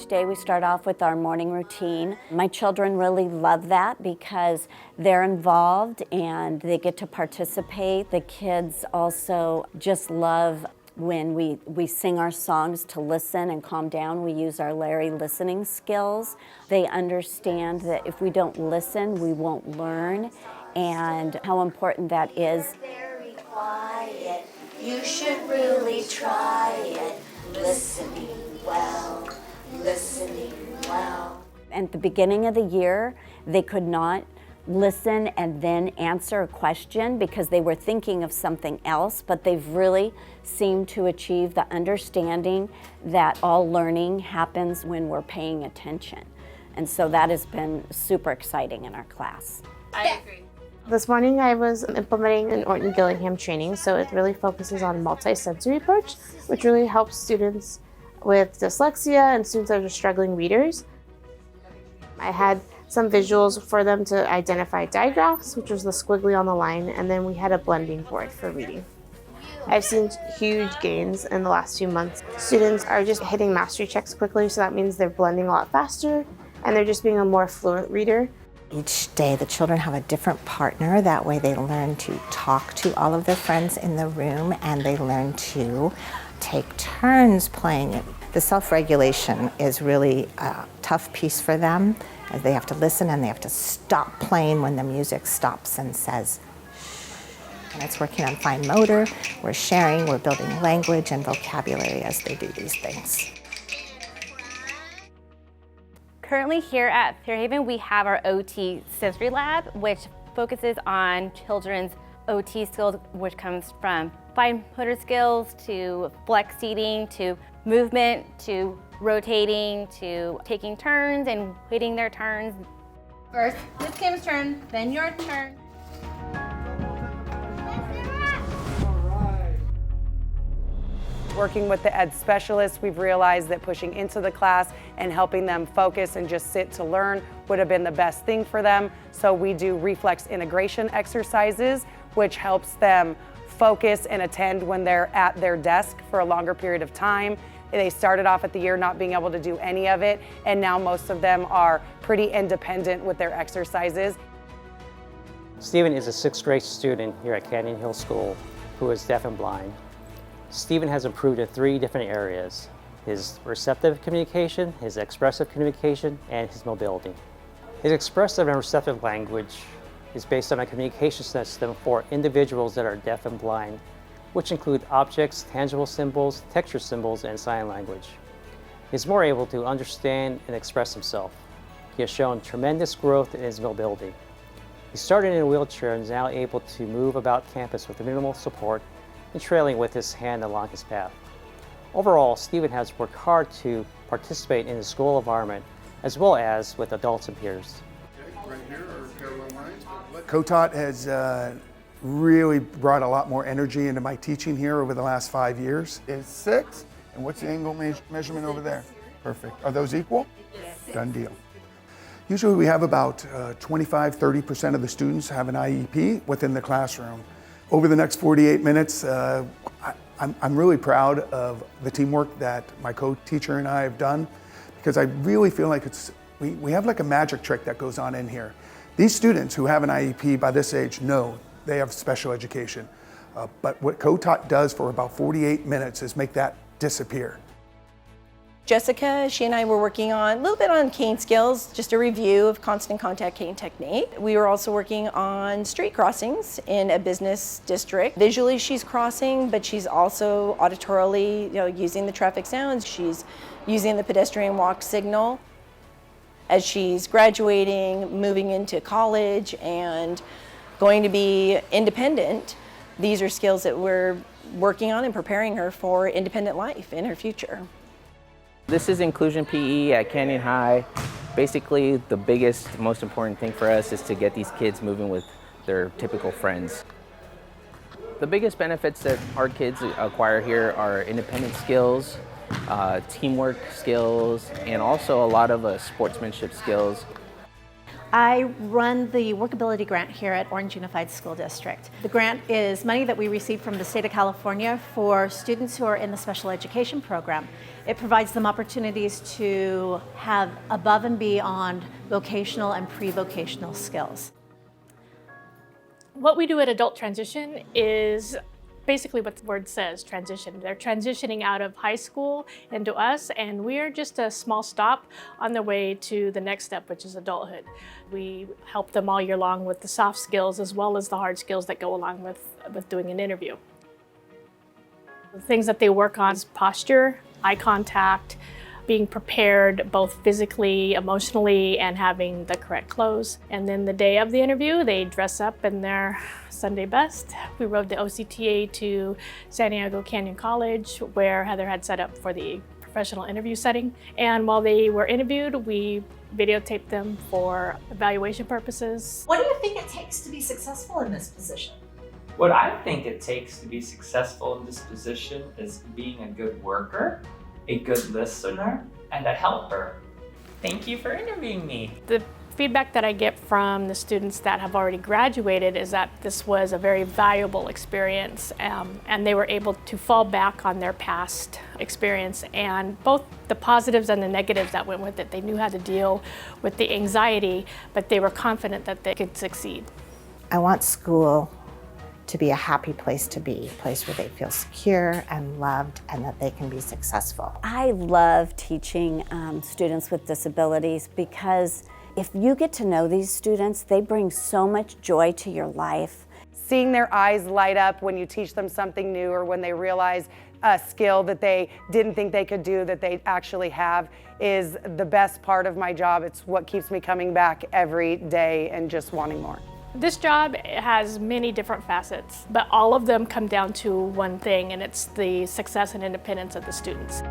Each day we start off with our morning routine. My children really love that because they're involved and they get to participate. The kids also just love when we sing our songs to listen and calm down. We use our Larry listening skills. They understand that if we don't listen, we won't learn, and how important that is. Very quiet. You should really try it. Listening well, listening well. At the beginning of the year, they could not listen and then answer a question because they were thinking of something else, but they've really seemed to achieve the understanding that all learning happens when we're paying attention. And so that has been super exciting in our class. I agree. This morning I was implementing an Orton-Gillingham training, so it really focuses on multi-sensory approach, which really helps students with dyslexia and students that are struggling readers. I had some visuals for them to identify digraphs, which was the squiggly on the line, and then we had a blending board for reading. I've seen huge gains in the last few months. Students are just hitting mastery checks quickly, so that means they're blending a lot faster, and they're just being a more fluent reader. Each day the children have a different partner. That way they learn to talk to all of their friends in the room, and they learn to take turns playing it. The self-regulation is really a tough piece for them, as they have to listen and they have to stop playing when the music stops and says shh. And it's working on fine motor, we're sharing, we're building language and vocabulary as they do these things. Currently here at Fairhaven, we have our OT Sensory Lab, which focuses on children's OT skills, which comes from fine motor skills to flex seating to movement to rotating to taking turns and waiting their turns. First, Miss Kim's turn, then your turn. Working with the ed specialists, we've realized that pushing into the class and helping them focus and just sit to learn would have been the best thing for them. So we do reflex integration exercises, which helps them focus and attend when they're at their desk for a longer period of time. They started off at the year not being able to do any of it, and now most of them are pretty independent with their exercises. Stephen is a 6th grade student here at Canyon Hill School who is deaf and blind. Stephen has improved in 3 different areas: his receptive communication, his expressive communication, and his mobility. His expressive and receptive language is based on a communication system for individuals that are deaf and blind, which include objects, tangible symbols, texture symbols, and sign language. He's more able to understand and express himself. He has shown tremendous growth in his mobility. He started in a wheelchair and is now able to move about campus with minimal support and trailing with his hand along his path. Overall, Stephen has worked hard to participate in the school environment as well as with adults and peers. Right here, or parallel lines. COTOT has really brought a lot more energy into my teaching here over the last 5 years. It's 6, and what's the angle measurement over there? Perfect. Are those equal? Yes. Done deal. Usually we have about 25–30% of the students have an IEP within the classroom. Over the next 48 minutes, I'm really proud of the teamwork that my co-teacher and I have done, because I really feel like we have like a magic trick that goes on in here. These students who have an IEP by this age know they have special education. But what COTOT does for about 48 minutes is make that disappear. Jessica, she and I were working on a little bit on cane skills, just a review of constant contact cane technique. We were also working on street crossings in a business district. Visually she's crossing, but she's also auditorily, using the traffic sounds. She's using the pedestrian walk signal. As she's graduating, moving into college, and going to be independent, these are skills that we're working on and preparing her for independent life in her future. This is Inclusion PE at Canyon High. Basically, the biggest, most important thing for us is to get these kids moving with their typical friends. The biggest benefits that our kids acquire here are independent skills, teamwork skills, and also a lot of sportsmanship skills. I run the Workability Grant here at Orange Unified School District. The grant is money that we receive from the state of California for students who are in the special education program. It provides them opportunities to have above and beyond vocational and pre-vocational skills. What we do at Adult Transition is basically what the word says, transition. They're transitioning out of high school into us, and we're just a small stop on the way to the next step, which is adulthood. We help them all year long with the soft skills as well as the hard skills that go along with doing an interview. The things that they work on is posture, eye contact, being prepared both physically, emotionally, and having the correct clothes. And then the day of the interview, they dress up in their Sunday best. We rode the OCTA to San Diego Canyon College, where Heather had set up for the professional interview setting. And while they were interviewed, we videotaped them for evaluation purposes. What do you think it takes to be successful in this position? What I think it takes to be successful in this position is being a good worker, a good listener, and a helper. Thank you for interviewing me. The feedback that I get from the students that have already graduated is that this was a very valuable experience, and they were able to fall back on their past experience, and both the positives and the negatives that went with it. They knew how to deal with the anxiety, but they were confident that they could succeed. I want school to be a happy place to be, a place where they feel secure and loved and that they can be successful. I love teaching students with disabilities because if you get to know these students, they bring so much joy to your life. Seeing their eyes light up when you teach them something new or when they realize a skill that they didn't think they could do that they actually have is the best part of my job. It's what keeps me coming back every day and just wanting more. This job has many different facets, but all of them come down to one thing, and it's the success and independence of the students.